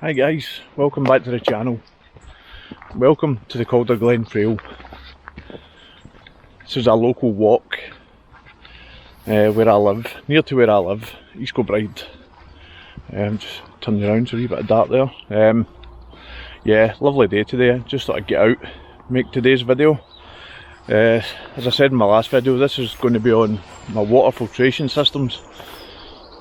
Hi guys, welcome back to the channel. Welcome to the Calder Glen Trail. This is a local walk where I live, near to where I live, East Kilbride. Just turning around, so a wee bit of dark there. Yeah, lovely day today. Just thought I'd get out, make today's video. As I said in my last video, this is going to be on my water filtration systems.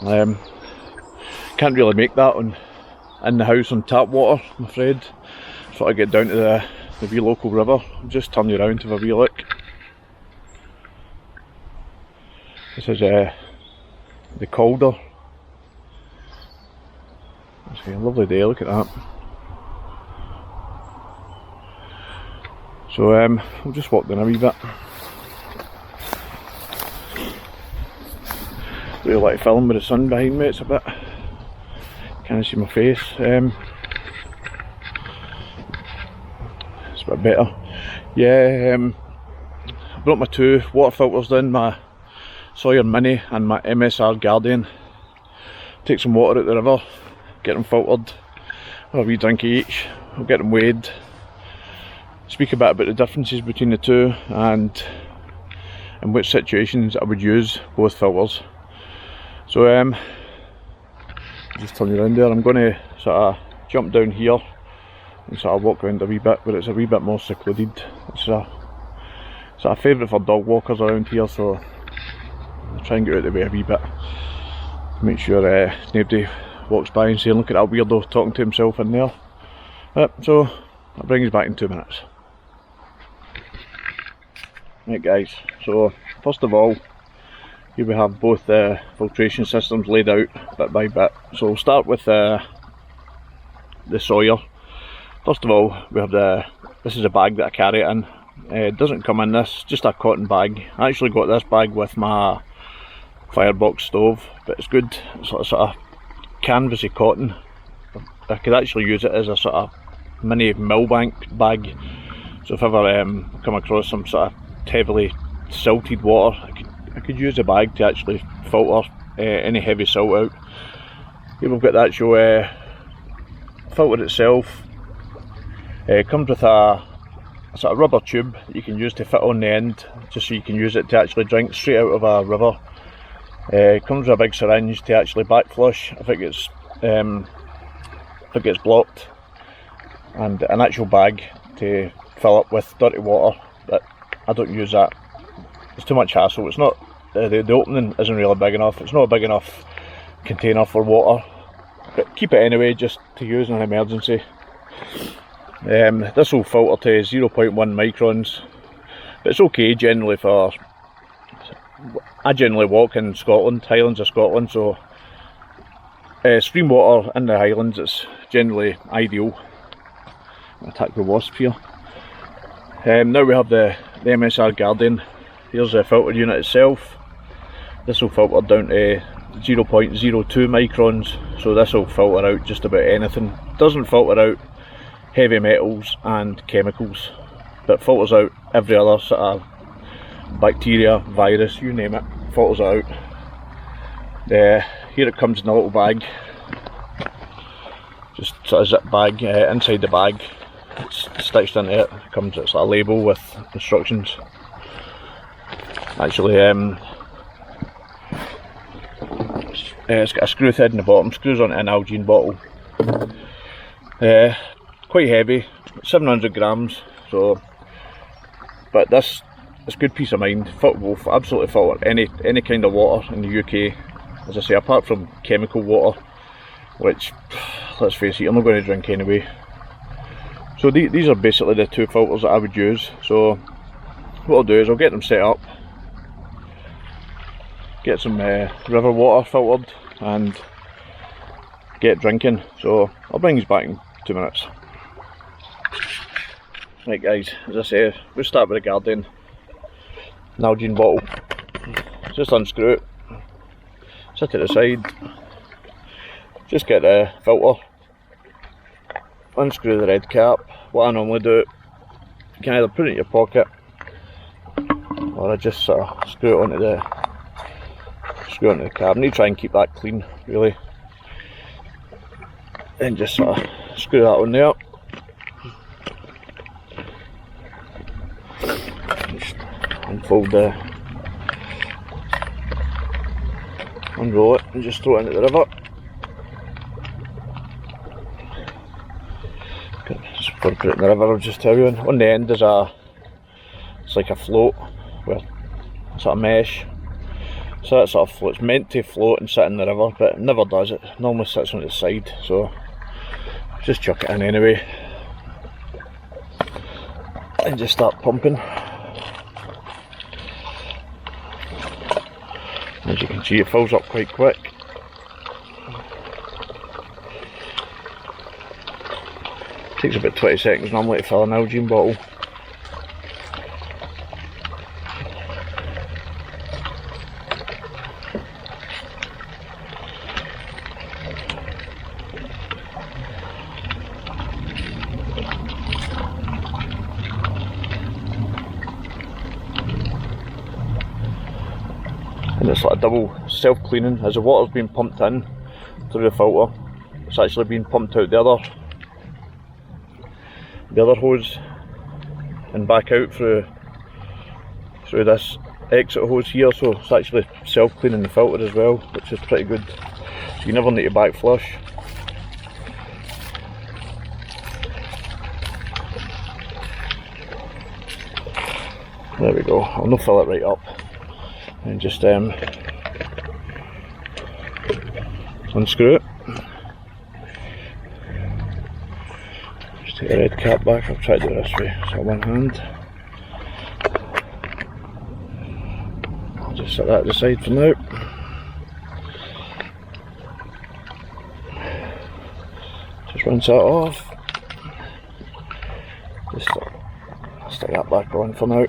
Can't really make that in the house on tap water, I'm afraid. Thought I'd get down to the wee local river. Just turn you around to have a wee look. This is the Calder. It's a lovely day, look at that. So we'll just walk down a wee bit. Really like film with the sun behind me, it's a bit, can't see my face. It's a bit better. Yeah, I brought my two water filters in, my Sawyer Mini and my MSR Guardian. Take some water out the river, get them filtered, have a wee drink of each, I'll get them weighed. Speak a bit about the differences between the two and in which situations I would use both filters. So just turn around there. I'm going to sort of jump down here and sort of walk around a wee bit, but it's a wee bit more secluded. It's a favourite for dog walkers around here, so I'll try and get out of the way a wee bit. Make sure nobody walks by and saying, look at that weirdo talking to himself in there. So I'll bring us back in 2 minutes. Right guys, so first of all, here we have both filtration systems laid out bit by bit. So we'll start with the Sawyer. First of all, we have this is a bag that I carry it in. It doesn't come in this, just a cotton bag. I actually got this bag with my firebox stove, but it's good, sort of canvasy cotton. I could actually use it as a sort of mini millbank bag. So if ever come across some sort of heavily silted water, I could use the bag to actually filter any heavy silt out. Here we've got the actual filter itself. It comes with a sort of rubber tube that you can use to fit on the end, just so you can use it to actually drink straight out of a river. It comes with a big syringe to actually back flush if it gets blocked, and an actual bag to fill up with dirty water, but I don't use that. It's too much hassle. It's not the opening isn't really big enough. It's not a big enough container for water, but keep it anyway just to use in an emergency. This will filter to 0.1 microns, but it's okay generally for, I generally walk in Scotland, Highlands of Scotland, so stream water in the Highlands is generally ideal. I'll attack the wasp here. Now we have the MSR Guardian. Here's the filter unit itself. This will filter down to 0.02 microns, so this will filter out just about anything. Doesn't filter out heavy metals and chemicals, but filters out every other sort of bacteria, virus, you name it, filters it out. Here it comes in a little bag, just sort of zip bag. Inside the bag, it's stitched into it, comes with a label with instructions. Actually, it's got a screw thread in the bottom, screws onto an Algene bottle. Quite heavy, 700 grams, so, but this is good peace of mind. Will absolutely filter any kind of water in the UK, as I say, apart from chemical water, which, let's face it, you're not going to drink anyway. So these are basically the two filters that I would use. So what I'll do is I'll get them set up, get some river water filtered and get drinking. So I'll bring these back in 2 minutes. Right guys, as I say, we'll start with the Guardian. An Algene bottle. Just unscrew it, sit it aside, just get the filter, unscrew the red cap. What I normally do, you can either put it in your pocket or I just sort of screw it onto the cab. I need to try and keep that clean, really. and just sort of screw that on there. Just unfold the, unroll it and just throw it into the river. Just before I put it in the river, I'll just tell you, on the end there's it's like a float with sort of mesh. So that sort of float, it's meant to float and sit in the river, but it never does. It normally sits on the side, so just chuck it in anyway and just start pumping. As you can see, it fills up quite quick. Takes about 20 seconds normally to fill an Nalgene bottle. And it's like a double self-cleaning. As the water's being pumped in through the filter, it's actually being pumped out the other hose and back out through this exit hose here, so it's actually self-cleaning the filter as well, which is pretty good. So you never need to back flush. There we go. I'll not fill it right up. And just unscrew it. Just take the red cap back. I'll try to do it this way, so one hand. I'll just set that aside for now. Just rinse that off. Just stick that back on for now.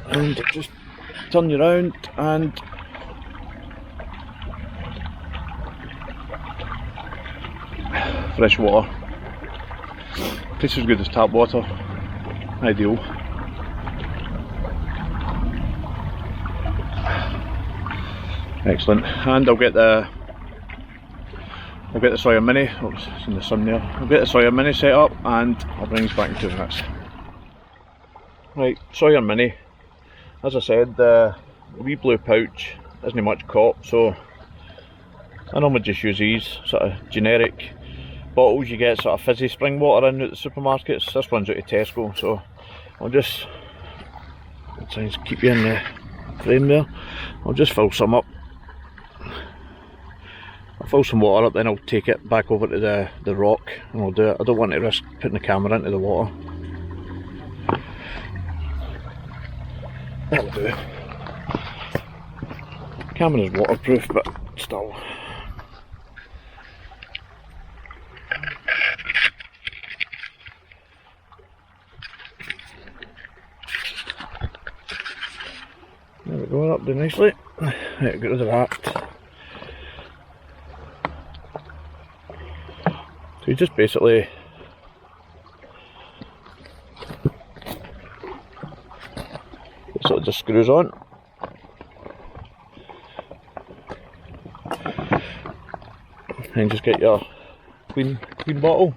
And just turn you around and fresh water. Tastes as good as tap water. Ideal. Excellent. And I'll get the Sawyer Mini. Oops, it's in the sun there. I'll get the Sawyer Mini set up and I'll bring us back in 2 minutes. Right, Sawyer Mini. As I said, the wee blue pouch isn't much cop, so I normally just use these sort of generic bottles you get sort of fizzy spring water in at the supermarkets. This one's out of Tesco, so I'll just try and keep you in the frame there. I'll just fill some up. I'll fill some water up, then I'll take it back over to the rock and I'll do it. I don't want to risk putting the camera into the water. That'll do. Camera's waterproof, but still. There we go, that'll do nicely. Right, get rid of that. So you just basically sort of just screws on. And just get your clean bottle.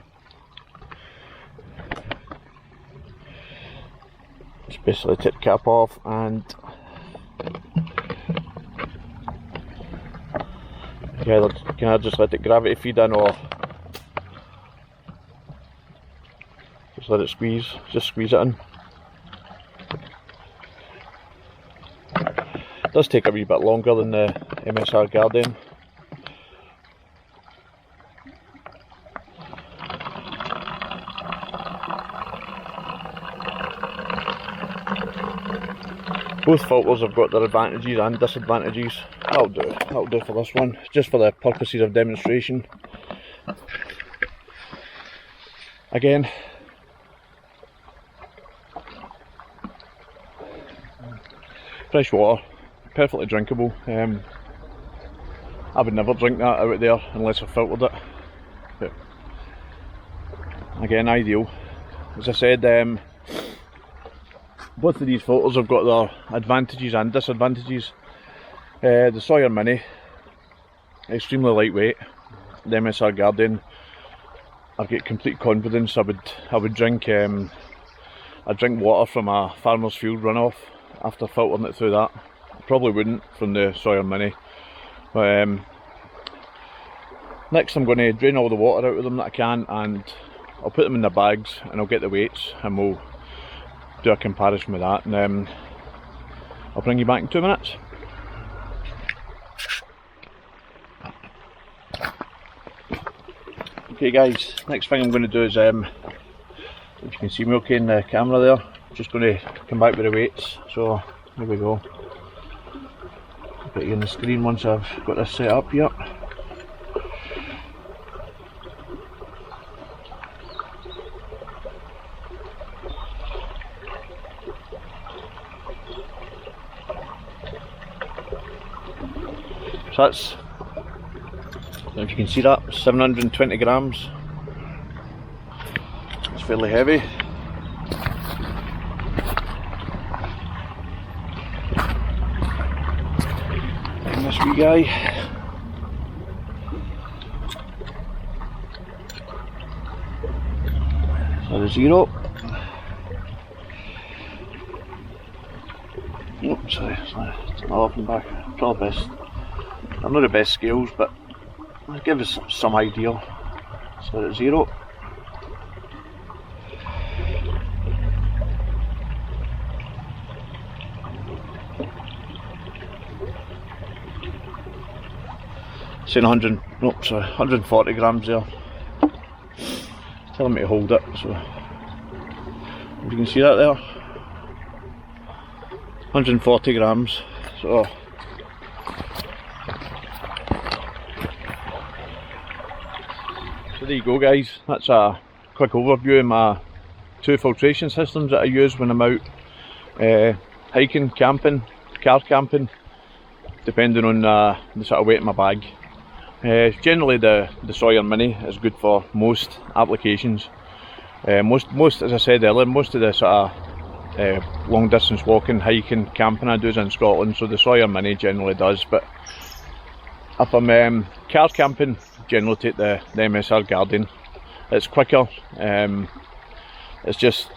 Just basically take the cap off and you either can just let it gravity feed in or just let it squeeze, just squeeze it in. It does take a wee bit longer than the MSR Guardian. Both filters have got their advantages and disadvantages. That'll do for this one, just for the purposes of demonstration. Again, fresh water, perfectly drinkable. I would never drink that out there unless I filtered it. But again, ideal. As I said, both of these filters have got their advantages and disadvantages. The Sawyer Mini, extremely lightweight. The MSR Guardian, I've got complete confidence. I would drink I'd drink water from a farmer's field runoff after filtering it through that. I probably wouldn't from the Sawyer Mini. But next I'm going to drain all the water out of them that I can, and I'll put them in the bags and I'll get the weights and we'll do a comparison with that, and I'll bring you back in 2 minutes. Okay guys, next thing I'm going to do is, if you can see me okay in the camera there, just going to come back with the weights. So here we go. I'll put you on the screen once I've got this set up here. So that's, if you can see that, 720 grams. It's fairly heavy. And this wee guy. So the 0. Oops, sorry, it's not up and back. Probably best. I'm not the best scales, but I'll give us some idea. So it's 0. Saying 140 grams there. Telling me to hold it, so you can see that there. 140 grams. So there you go guys, that's a quick overview of my 2 filtration systems that I use when I'm out hiking, camping, car camping, depending on the sort of weight in my bag. Generally the Sawyer Mini is good for most applications. Most, as I said earlier, most of the sort of long distance walking, hiking, camping I do is in Scotland, so the Sawyer Mini generally does. But if I'm car camping, generally take the MSR Guardian. It's quicker, it's just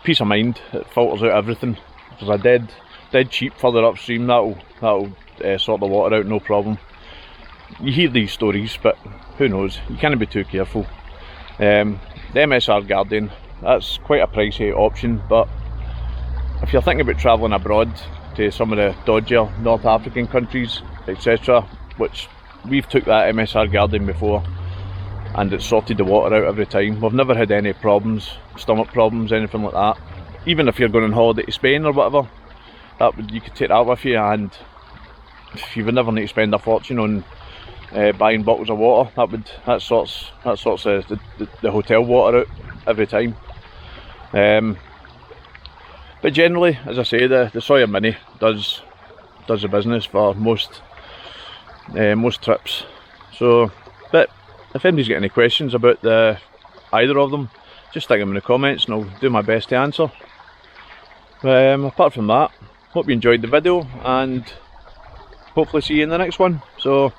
peace of mind, it filters out everything. If there's a dead cheap further upstream, that'll sort the water out, no problem. You hear these stories, but who knows, you can't be too careful. The MSR Guardian, that's quite a pricey option, but if you're thinking about travelling abroad to some of the dodgier North African countries, etc., which we've took that MSR Guardian before and it's sorted the water out every time. We've never had any problems, stomach problems, anything like that. Even if you're going on holiday to Spain or whatever, you could take that with you, and you would never need to spend a fortune on buying bottles of water. That sorts the hotel water out every time. But generally, as I say, the Sawyer Mini does the business for most trips. So, but if anybody's got any questions about either of them, just stick them in the comments and I'll do my best to answer. Apart from that, hope you enjoyed the video and hopefully see you in the next one. So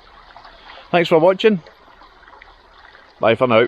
thanks for watching, bye for now.